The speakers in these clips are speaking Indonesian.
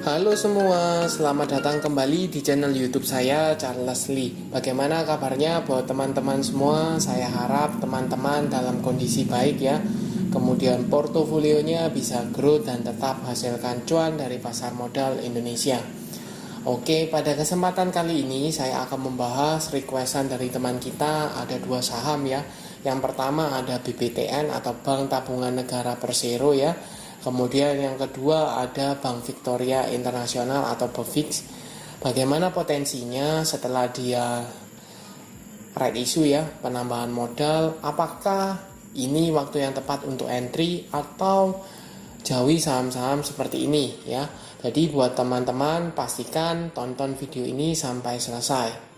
Halo semua, selamat datang kembali di channel YouTube saya, Charles Lee. Bagaimana kabarnya buat teman-teman semua? Saya harap teman-teman dalam kondisi baik ya. Kemudian portofolionya bisa growth dan tetap hasilkan cuan dari pasar modal Indonesia. Oke, pada kesempatan kali ini saya akan membahas requestan dari teman kita. Ada dua saham ya. Yang pertama ada BBTN atau Bank Tabungan Negara Persero ya. Kemudian yang kedua ada Bank Victoria Internasional atau BVIX. Bagaimana potensinya setelah dia right issue ya, penambahan modal? Apakah ini waktu yang tepat untuk entry atau jauhi saham-saham seperti ini ya? Jadi buat teman-teman pastikan tonton video ini sampai selesai.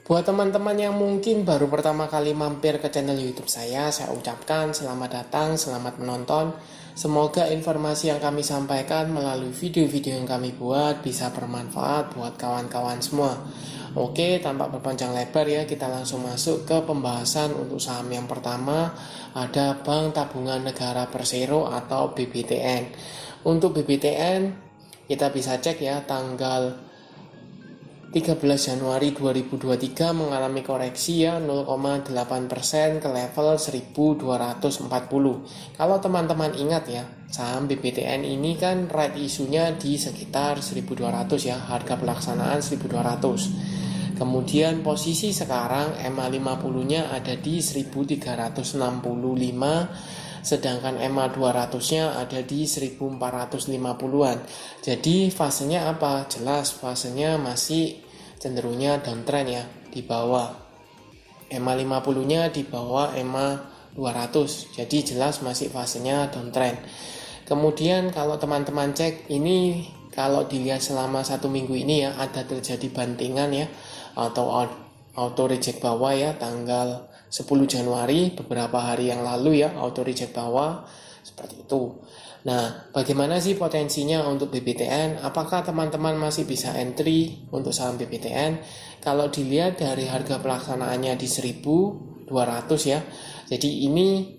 Buat teman-teman yang mungkin baru pertama kali mampir ke channel YouTube saya ucapkan selamat datang, selamat menonton. Semoga informasi yang kami sampaikan melalui video-video yang kami buat bisa bermanfaat buat kawan-kawan semua. Oke, tanpa berpanjang lebar ya, kita langsung masuk ke pembahasan untuk saham yang pertama. Ada Bank Tabungan Negara Persero atau BBTN. Untuk BBTN, kita bisa cek ya tanggal 13 Januari 2023 mengalami koreksi ya 0,8% ke level 1240. Kalau teman-teman ingat ya, saham BBTN ini kan right issue-nya di sekitar 1200 ya, harga pelaksanaan 1200. Kemudian posisi sekarang MA50-nya ada di 1365, sedangkan MA 200-nya ada di 1450-an. Jadi fasenya apa? Jelas fasenya masih cenderungnya downtrend ya, di bawah. MA 50-nya di bawah MA 200. Jadi jelas masih fasenya downtrend. Kemudian kalau teman-teman cek ini, kalau dilihat selama 1 minggu ini ya, ada terjadi bantingan ya, atau auto reject bawah ya, tanggal 10 Januari beberapa hari yang lalu ya, auto reject bawah seperti itu. Nah, bagaimana sih potensinya untuk BBTN? Apakah teman-teman masih bisa entry untuk saham BBTN? Kalau dilihat dari harga pelaksanaannya di 1200 ya. Jadi ini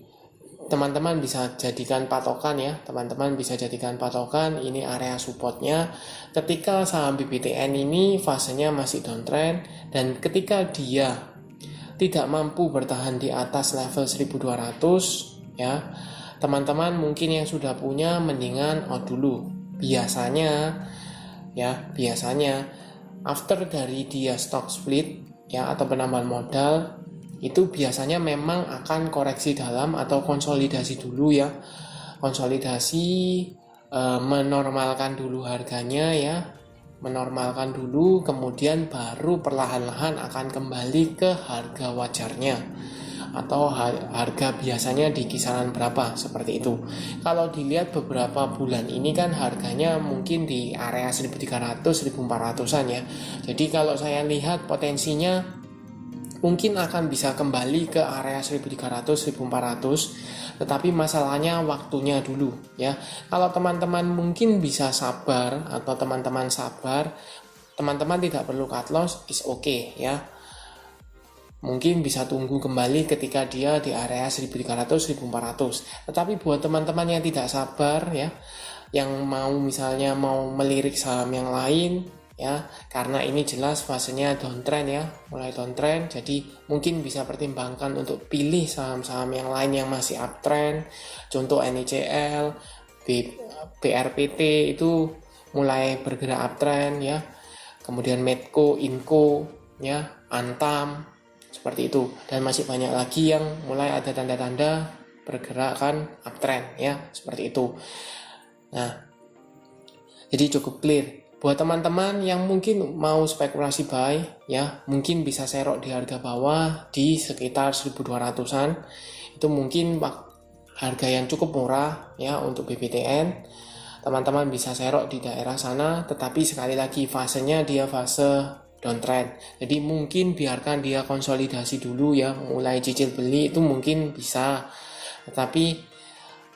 teman-teman bisa jadikan patokan ya, teman-teman bisa jadikan patokan, ini area supportnya ketika saham BBTN ini fasenya masih downtrend, dan ketika dia tidak mampu bertahan di atas level 1200 ya, teman-teman mungkin yang sudah punya mendingan out dulu. Biasanya after dari dia stock split ya atau penambahan modal, itu biasanya memang akan koreksi dalam atau konsolidasi dulu ya. Konsolidasi, menormalkan dulu harganya ya. Menormalkan dulu, kemudian baru perlahan-lahan akan kembali ke harga wajarnya atau harga biasanya di kisaran berapa, seperti itu. Kalau dilihat beberapa bulan ini kan harganya mungkin di area 1300 1400-an ya. Jadi kalau saya lihat potensinya mungkin akan bisa kembali ke area 1300 1400, tetapi masalahnya waktunya dulu ya. Kalau teman-teman mungkin bisa sabar atau teman-teman sabar, teman-teman tidak perlu cut loss, is okay ya. Mungkin bisa tunggu kembali ketika dia di area 1300 1400. Tetapi buat teman-teman yang tidak sabar ya, yang misalnya mau melirik saham yang lain ya, karena ini jelas fasenya downtrend ya, mulai downtrend, jadi mungkin bisa pertimbangkan untuk pilih saham-saham yang lain yang masih uptrend. Contoh NICL, BRPT itu mulai bergerak uptrend ya, kemudian Medco, Inco ya, Antam seperti itu, dan masih banyak lagi yang mulai ada tanda-tanda pergerakan uptrend ya, seperti itu. Nah, jadi cukup clear. Buat teman-teman yang mungkin mau spekulasi buy ya, mungkin bisa serok di harga bawah di sekitar 1200-an. Itu mungkin harga yang cukup murah ya untuk BBTN. Teman-teman bisa serok di daerah sana, tetapi sekali lagi fasenya dia fase downtrend. Jadi mungkin biarkan dia konsolidasi dulu ya, mulai cicil beli itu mungkin bisa. Tetapi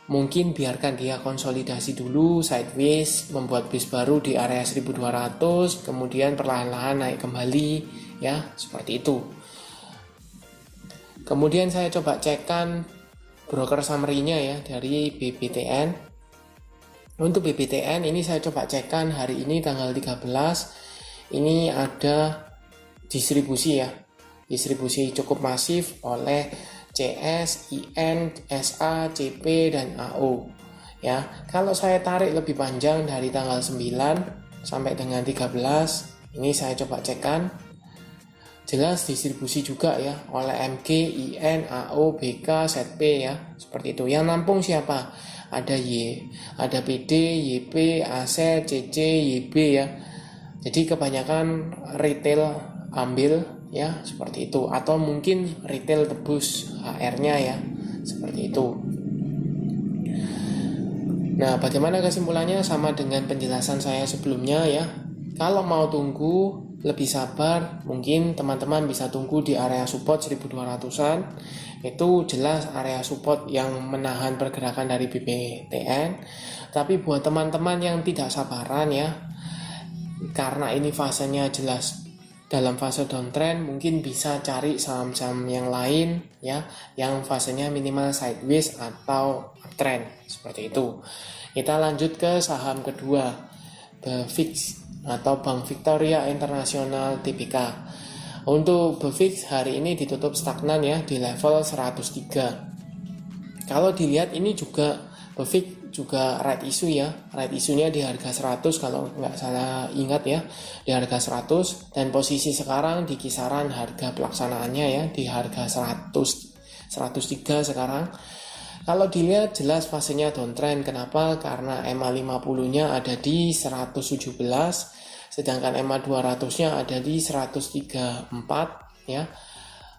mungkin biarkan dia konsolidasi dulu, sideways, membuat base baru di area 1200, kemudian perlahan-lahan naik kembali ya, seperti itu. Kemudian saya coba cekkan broker summary-nya ya dari BBTN. Untuk BBTN ini saya coba cekkan hari ini tanggal 13, ini ada distribusi ya. Distribusi cukup masif oleh CS, IN, SA, CP, dan AO. Ya, kalau saya tarik lebih panjang dari tanggal 9 sampai dengan 13, ini saya coba cekkan. Jelas distribusi juga ya oleh MG, IN, AO, BK, ZP ya. Seperti itu. Yang nampung siapa? Ada Y, ada PD, YP, AC, CC, YB ya. Jadi kebanyakan retail ambil ya, seperti itu. Atau mungkin retail tebus HR-nya ya, seperti itu. Nah, bagaimana kesimpulannya? Sama dengan penjelasan saya sebelumnya ya. Kalau mau tunggu lebih sabar, mungkin teman-teman bisa tunggu di area support 1200-an. Itu jelas area support yang menahan pergerakan dari BBTN. Tapi buat teman-teman yang tidak sabaran ya, karena ini fasenya jelas dalam fase downtrend, mungkin bisa cari saham-saham yang lain ya, yang fasenya minimal sideways atau uptrend, seperti itu. Kita lanjut ke saham kedua, BVIX atau Bank Victoria International Tbk. Untuk BVIX hari ini ditutup stagnan ya di level 103. Kalau dilihat ini juga BVIX juga right issue ya. Right issue-nya di harga 100 kalau nggak salah ingat ya. Di harga 100 dan posisi sekarang di kisaran harga pelaksanaannya ya di harga 103 sekarang. Kalau dilihat jelas fasenya downtrend. Kenapa? Karena EMA 50-nya ada di 117, sedangkan EMA 200-nya ada di 134 ya.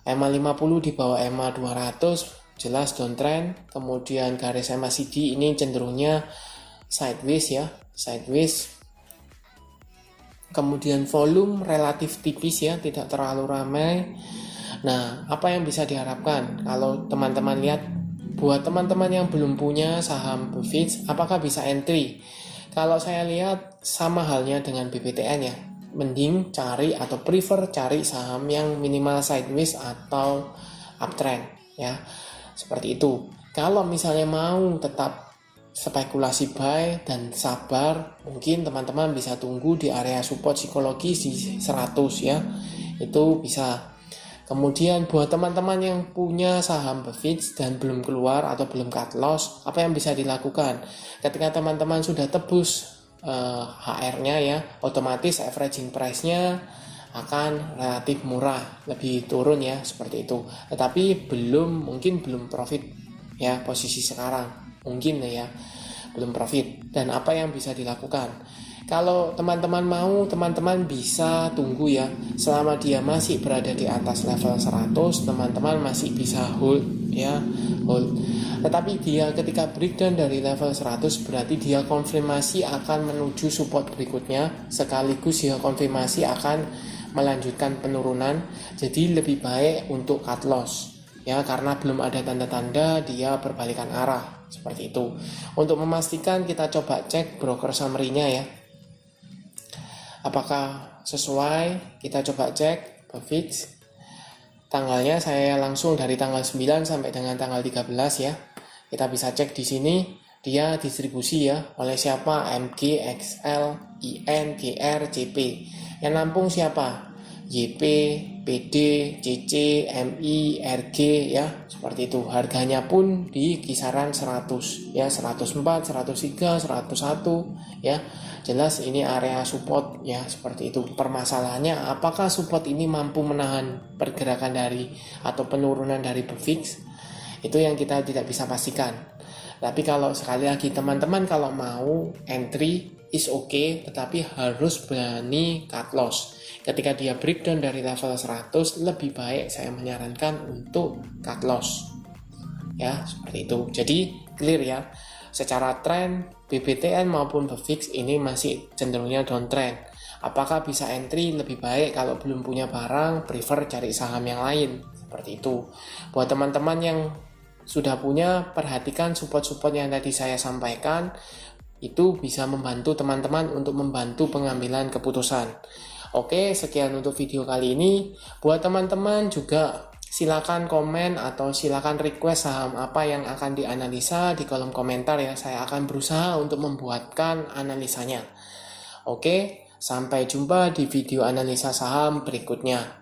EMA 50 di bawah EMA 200 jelas downtrend. Kemudian garis MACD ini cenderungnya sideways ya, sideways. Kemudian volume relatif tipis ya, tidak terlalu ramai. Nah, apa yang bisa diharapkan kalau teman-teman lihat? Buat teman-teman yang belum punya saham BVIX, apakah bisa entry? Kalau saya lihat sama halnya dengan BBTN ya, mending cari atau prefer cari saham yang minimal sideways atau uptrend ya, seperti itu. Kalau misalnya mau tetap spekulasi buy dan sabar, mungkin teman-teman bisa tunggu di area support psikologis di 100 ya, itu bisa. Kemudian buat teman-teman yang punya saham BVIX dan belum keluar atau belum cut loss, apa yang bisa dilakukan? Ketika teman-teman sudah tebus HR-nya ya, otomatis averaging price-nya akan relatif murah, lebih turun ya, seperti itu. Tetapi mungkin belum profit ya posisi sekarang, mungkin ya belum profit. Dan apa yang bisa dilakukan? Kalau teman-teman mau, teman-teman bisa tunggu ya. Selama dia masih berada di atas level 100, teman-teman masih bisa hold ya, hold. Tetapi dia ketika breakdown dari level 100 berarti dia konfirmasi akan menuju support berikutnya, sekaligus dia konfirmasi akan melanjutkan penurunan. Jadi lebih baik untuk cut loss ya, karena belum ada tanda-tanda dia berbalikan arah, seperti itu. Untuk memastikan kita coba cek broker summary-nya ya, apakah sesuai. Kita coba cek BVIX. Tanggalnya saya langsung dari tanggal 9 sampai dengan tanggal 13 ya. Kita bisa cek di sini dia distribusi ya oleh siapa? MG, XL, IN, GR, CP. Yang nampung siapa? YP, PD, CC, MI, RG ya, seperti itu. Harganya pun di kisaran 100 ya, 104, 103, 101 ya. Jelas ini area support ya, seperti itu. Permasalahannya apakah support ini mampu menahan pergerakan dari atau penurunan dari BVIX? Itu yang kita tidak bisa pastikan. Tapi kalau sekali lagi teman-teman kalau mau entry is okay, tetapi harus berani cut loss. Ketika dia breakdown dari level 100, lebih baik saya menyarankan untuk cut loss. Ya, seperti itu. Jadi clear ya. Secara tren BBTN maupun BVIX ini masih cenderungnya downtrend. Apakah bisa entry? Lebih baik kalau belum punya barang, prefer cari saham yang lain. Seperti itu. Buat teman-teman yang sudah punya, perhatikan support-support yang tadi saya sampaikan. Itu bisa membantu teman-teman untuk membantu pengambilan keputusan. Oke, sekian untuk video kali ini. Buat teman-teman juga Silakan komen atau silakan request saham apa yang akan dianalisa di kolom komentar ya. Saya akan berusaha untuk membuatkan analisanya. Oke, sampai jumpa di video analisa saham berikutnya.